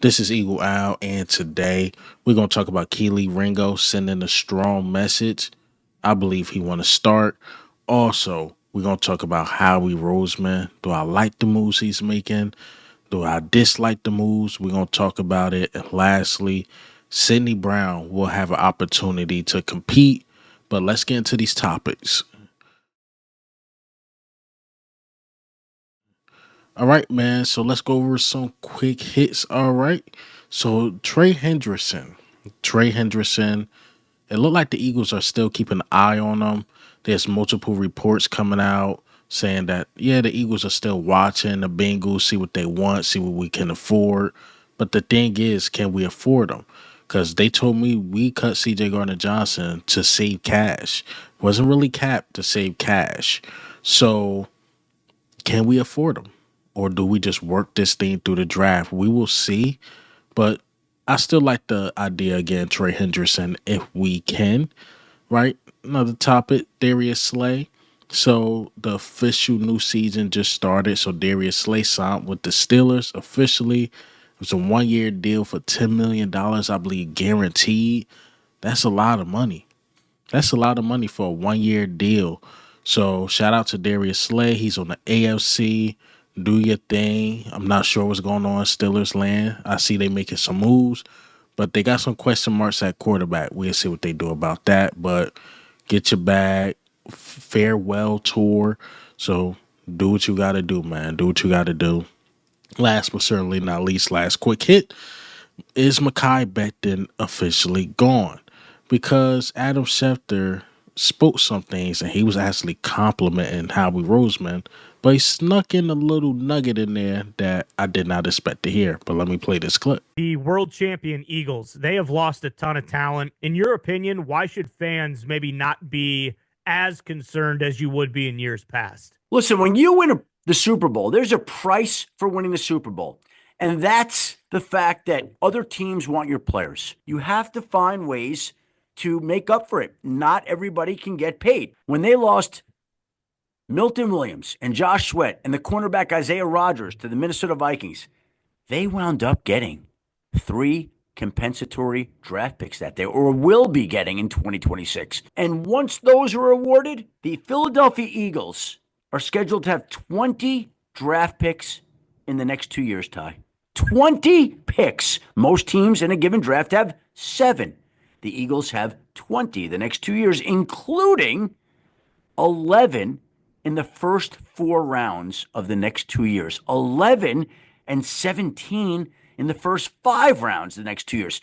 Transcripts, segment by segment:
This is Eagle Owl, and today we're going to talk about Kelee Ringo sending a strong message. I believe he want to start. Also, we're going to talk about Howie Roseman. Do I like the moves he's making? Do I dislike the moves? We're going to talk about it. And lastly, Sidney Brown will have an opportunity to compete. But let's get into these topics. All right, man. So let's go over some quick hits. All right. So Trey Hendrickson. Trey Hendrickson. It looked like the Eagles are still keeping an eye on him. There's multiple reports coming out saying that, yeah, the Eagles are still watching the Bengals, see what they want, see what we can afford. But the thing is, can we afford them? Because they told me we cut CJ Gardner Johnson to save cash. Wasn't really capped to save cash. So can we afford them? Or do we just work this thing through the draft? We will see. But I still like the idea again, Trey Hendrickson, if we can, right? Another topic, Darius Slay. So the official new season just started. So Darius Slay signed with the Steelers officially. It was a 1 year deal for $10 million, I believe, guaranteed. That's a lot of money. That's a lot of money for a 1 year deal. So shout out to Darius Slay. He's on the AFC. Do your thing. I'm not sure what's going on in Steelers land. I see they making some moves, but they got some question marks at quarterback. We'll see what they do about that. But get your bag. Farewell tour. So do what you got to do, man. Do what you got to do. Last but certainly not least, last quick hit. Is Mekhi Becton officially gone? Because Adam Schefter spoke some things and he was actually complimenting Howie Roseman, but he snuck in a little nugget in there that I did not expect to hear. But let me play this clip. The world champion Eagles, they have lost a ton of talent. In your opinion, why should fans maybe not be as concerned as you would be in years past? Listen, when you win the Super Bowl, there's a price for winning the Super Bowl. And that's the fact that other teams want your players. You have to find ways to make up for it. Not everybody can get paid. When they lost Milton Williams and Josh Sweat and the cornerback Isaiah Rodgers to the Minnesota Vikings, they wound up getting 3 compensatory draft picks that day, or will be getting in 2026. And once those are awarded, the Philadelphia Eagles are scheduled to have 20 draft picks in the next 2 years, Ty. 20 picks. Most teams in a given draft have 7. The Eagles have 20 the next 2 years, including 11 in the first 4 rounds of the next 2 years. 11 and 17 in the first 5 rounds the next 2 years.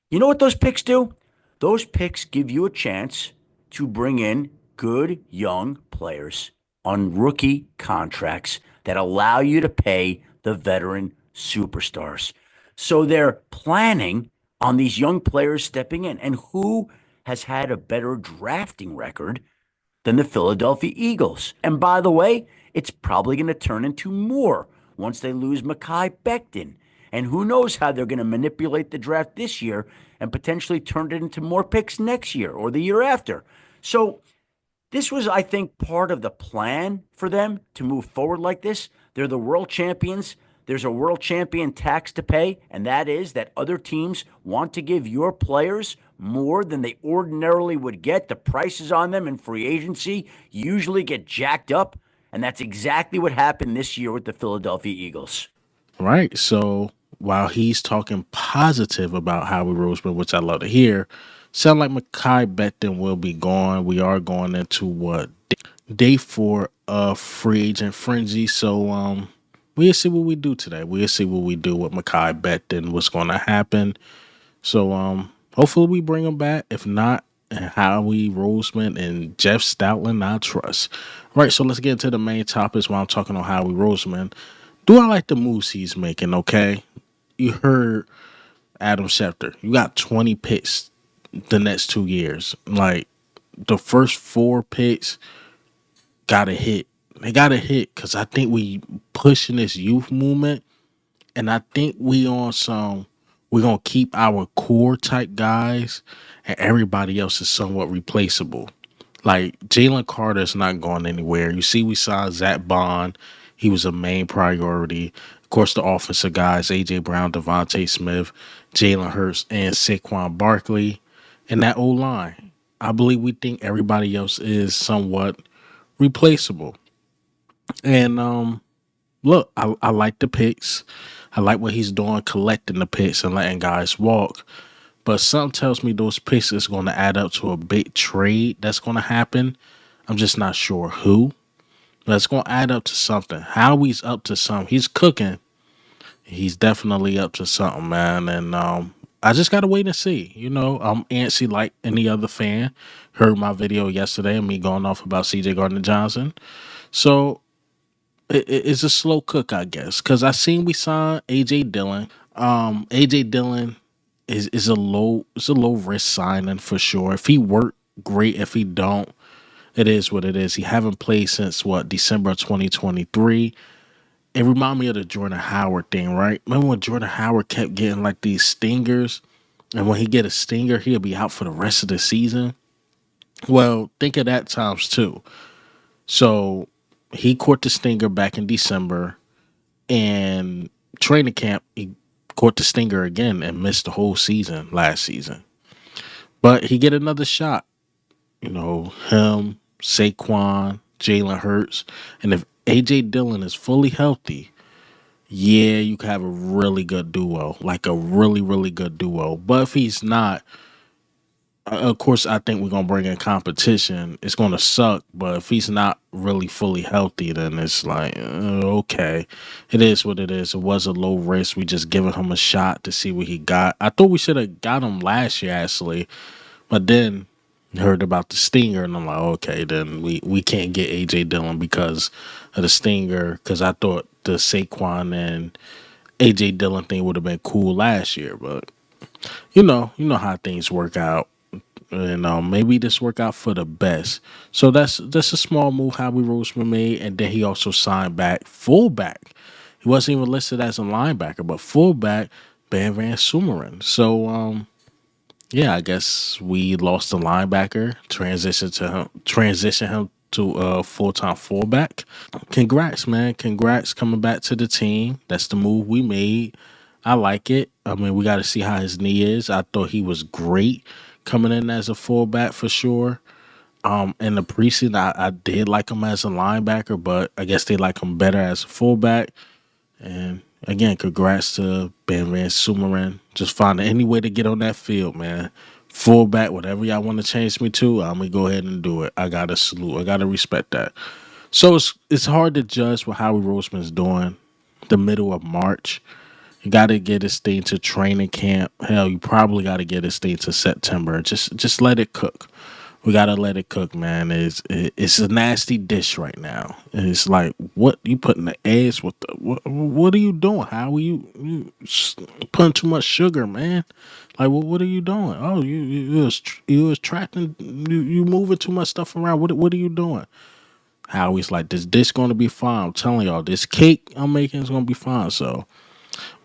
You know what those picks do? Those picks give you a chance to bring in good young players on rookie contracts that allow you to pay the veteran superstars. So they're planning on these young players stepping in. And who has had a better drafting record than the Philadelphia Eagles? And by the way, it's probably going to turn into more once they lose Mekhi Becton. And who knows how they're going to manipulate the draft this year and potentially turn it into more picks next year or the year after. So this was, I think, part of the plan for them to move forward like this. They're the world champions. There's a world champion tax to pay, and that is that other teams want to give your players more than they ordinarily would get. The prices on them in free agency usually get jacked up, and that's exactly what happened this year with the Philadelphia Eagles. Right. So while he's talking positive about Howie Roseman, which I love to hear, sound like Mekhi Becton will be gone. We are going into what day 4 of free agent frenzy. So we'll see what we do today. We'll see what we do with Mekhi Becton, what's going to happen. So hopefully we bring him back. If not, Howie Roseman and Jeff Stoutland, I trust. Right, so let's get into the main topics while I'm talking on Howie Roseman. Do I like the moves he's making, okay? You heard Adam Schefter. You got 20 picks the next 2 years. Like, the first 4 picks got to hit. They got to hit because I think we pushing this youth movement, and I think we're going to keep our core type guys, and everybody else is somewhat replaceable. Like, Jalen Carter's not going anywhere. You see, we saw Zach Bond. He was a main priority. course, the offensive guys, A.J. Brown, Devontae Smith, Jalen Hurts, and Saquon Barkley. And that O-line. I believe we think everybody else is somewhat replaceable. And look, I like the picks. I like what he's doing, collecting the picks and letting guys walk. But something tells me those picks is going to add up to a big trade that's going to happen. I'm just not sure who. But it's going to add up to something. Howie's up to something. He's cooking. He's definitely up to something, man. And I just got to wait and see. You know, I'm antsy like any other fan. Heard my video yesterday and me going off about CJ Gardner-Johnson. So it's a slow cook, I guess. Because I seen we signed AJ Dillon. AJ Dillon is a low risk signing for sure. If he work, great. If he don't, it is what it is. He haven't played since what, December 2023. It reminded me of the Jordan Howard thing, right? Remember when Jordan Howard kept getting like these stingers, and when he get a stinger, he'll be out for the rest of the season. Well, think of that times two. So he caught the stinger back in December, and training camp he caught the stinger again and missed the whole season last season. But he get another shot. You know, him, Saquon, Jalen Hurts, and if AJ Dillon is fully healthy, yeah, you could have a really good duo, like a really, really good duo. But if he's not, of course, I think we're gonna bring in competition. It's gonna suck, but if he's not really fully healthy, then it's like okay, it is what it is. It was a low risk. We just giving him a shot to see what he got. I thought we should have got him last year actually, but then heard about the stinger, and I'm like, okay, then we can't get AJ Dillon because of the stinger. Because I thought the Saquon and AJ Dillon thing would have been cool last year, but you know how things work out. And maybe this work out for the best. So that's a small move Howie Roseman made, and then he also signed back fullback. He wasn't even listed as a linebacker, but fullback Ben Van Sumeren. So yeah, I guess we lost the linebacker, transition him to a full-time fullback. Congrats, man. Congrats coming back to the team. That's the move we made. I like it. I mean, we got to see how his knee is. I thought he was great coming in as a fullback for sure. In the preseason, I did like him as a linebacker, but I guess they like him better as a fullback. And again, congrats to Ben Van Sumeren. Just finding any way to get on that field, man. Fullback, whatever y'all want to change me to, I'm gonna go ahead and do it. I gotta salute. I gotta respect that. So it's hard to judge what Howie Roseman's doing the middle of March. You got to get this thing to training camp. Hell, you probably got to get this thing to September. Just let it cook. We got to let it cook, man. It's a nasty dish right now. And it's like, what you putting the eggs with the what are you doing? How are you putting too much sugar, man? Like, what are you doing? Oh, you was tracking you moving too much stuff around. What are you doing? Howie's like, this dish gonna be fine. I'm telling y'all, this cake I'm making is gonna be fine. So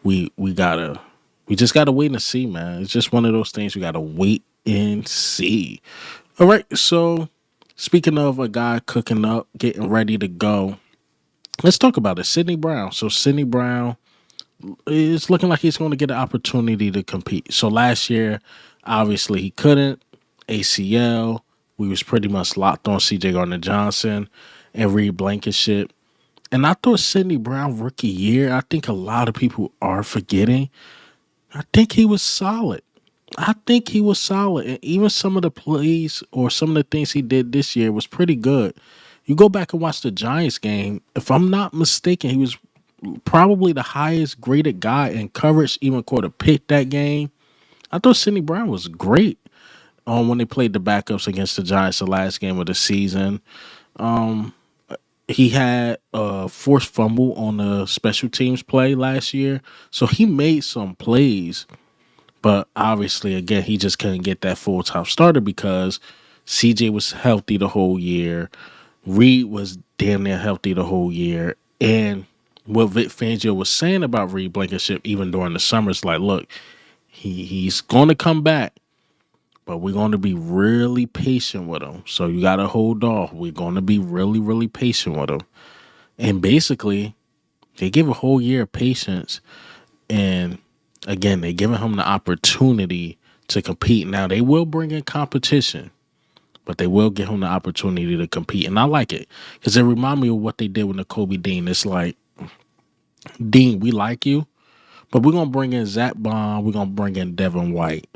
we gotta we just gotta wait and see, man. It's just one of those things we gotta wait and see. All right, so speaking of a guy cooking up, getting ready to go, let's talk about it. Sidney Brown. So Sidney Brown is looking like he's going to get an opportunity to compete. So last year, obviously he couldn't. ACL. We was pretty much locked on CJ Gardner-Johnson and Reed Blankenship. And I thought Sidney Brown rookie year, I think a lot of people are forgetting. I think he was solid. I think he was solid. And even some of the plays or some of the things he did this year was pretty good. You go back and watch the Giants game. If I'm not mistaken, he was probably the highest graded guy in coverage, even caught a pick that game. I thought Sidney Brown was great when they played the backups against the Giants the last game of the season. He had a forced fumble on the special teams play last year. So he made some plays. But obviously, again, he just couldn't get that full-time starter because CJ was healthy the whole year. Reed was damn near healthy the whole year. And what Vic Fangio was saying about Reed Blankenship even during the summer is like, look, he's going to come back, but we're going to be really patient with him. So you got to hold off. We're going to be really, really patient with him. And basically, They give a whole year of patience, and again, they giving him the opportunity to compete. Now they will bring in competition, but they will give him the opportunity to compete, and I like it because it reminds me of what they did with Kobe Dean. It's like, Dean, we like you, but we're gonna bring in Zach Bond, we're gonna bring in Devin White.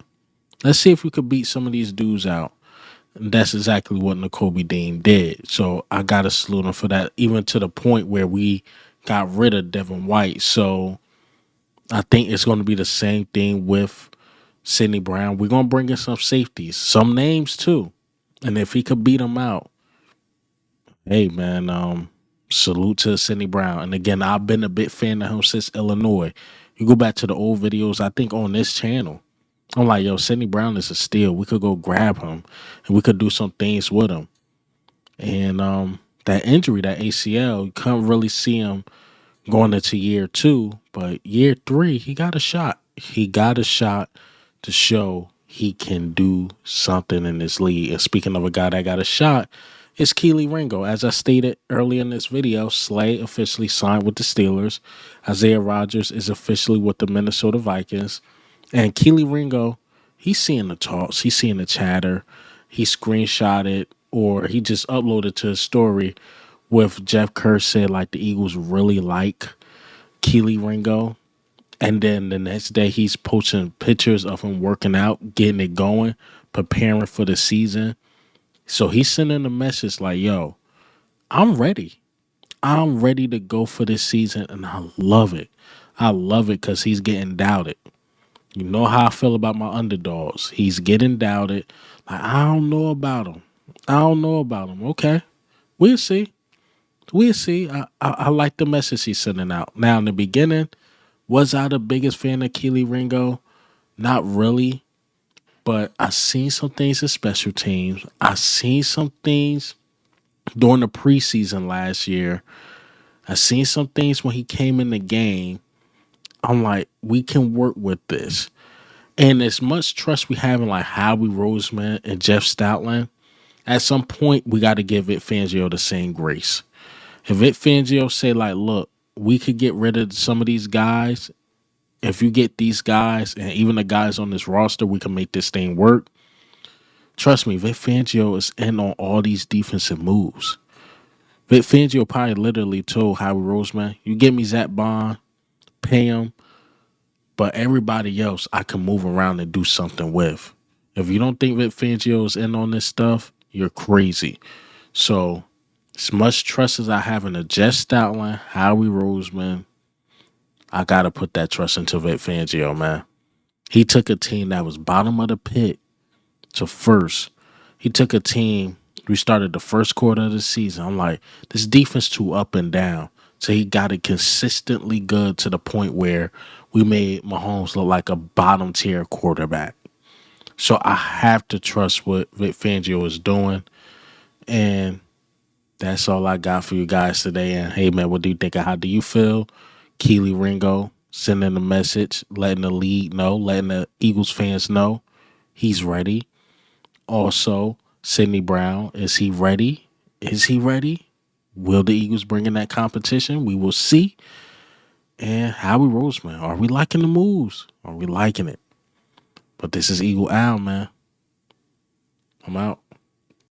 Let's see if we could beat some of these dudes out. And that's exactly what Kobe Dean did. So I gotta salute him for that, even to the point where we got rid of Devin White. So I think it's gonna be the same thing with Sidney Brown. We're gonna bring in some safeties, some names too. And if he could beat them out, hey man, salute to Sidney Brown. And again, I've been a big fan of him since Illinois. You go back to the old videos, I think on this channel. I'm like, yo, Sidney Brown is a steal. We could go grab him and we could do some things with him. And that injury, that ACL, you couldn't really see him going into year 2, but year 3, he got a shot. He got a shot to show he can do something in this league. And speaking of a guy that got a shot, it's Kelee Ringo. As I stated earlier in this video, Slay officially signed with the Steelers. Isaiah Rodgers is officially with the Minnesota Vikings. And Kelee Ringo, he's seeing the talks, he's seeing the chatter. He screenshotted or he just uploaded to his story with Jeff Kerr said like the Eagles really like Kelee Ringo. And then the next day he's posting pictures of him working out, getting it going, preparing for the season. So he's sending a message like, yo, I'm ready. I'm ready to go for this season. And I love it. I love it because he's getting doubted. You know how I feel about my underdogs. He's getting doubted. Like, I don't know about him. I don't know about him. Okay. We'll see. We'll see. I like the message he's sending out. Now, in the beginning, was I the biggest fan of Kelee Ringo? Not really. But I seen some things in special teams. I seen some things during the preseason last year. I seen some things when he came in the game. I'm like, we can work with this. And as much trust we have in like Howie Roseman and Jeff Stoutland, at some point we got to give Vic Fangio the same grace. If Vic Fangio say like, look, we could get rid of some of these guys. If you get these guys and even the guys on this roster, we can make this thing work. Trust me, Vic Fangio is in on all these defensive moves. Vic Fangio probably literally told Howie Roseman, you give me Zach Bond, pay him, but everybody else I can move around and do something with. If you don't think Vic Fangio is in on this stuff, you're crazy. So, as much trust as I have in the Jeff Stoutland, Howie Roseman, I got to put that trust into Vic Fangio, man. He took a team that was bottom of the pit to first. He took a team, we started the first quarter of the season. I'm like, this defense too up and down. So he got it consistently good to the point where we made Mahomes look like a bottom tier quarterback. So I have to trust what Vic Fangio is doing. And that's all I got for you guys today. And hey, man, what do you think? How do you feel? Kelee Ringo sending a message, letting the league know, letting the Eagles fans know he's ready. Also, Sidney Brown, is he ready? Is he ready? Will the Eagles bring in that competition? We will see. And Howie Roseman, are we liking the moves? Are we liking it? But this is Eagle Owl, man. I'm out.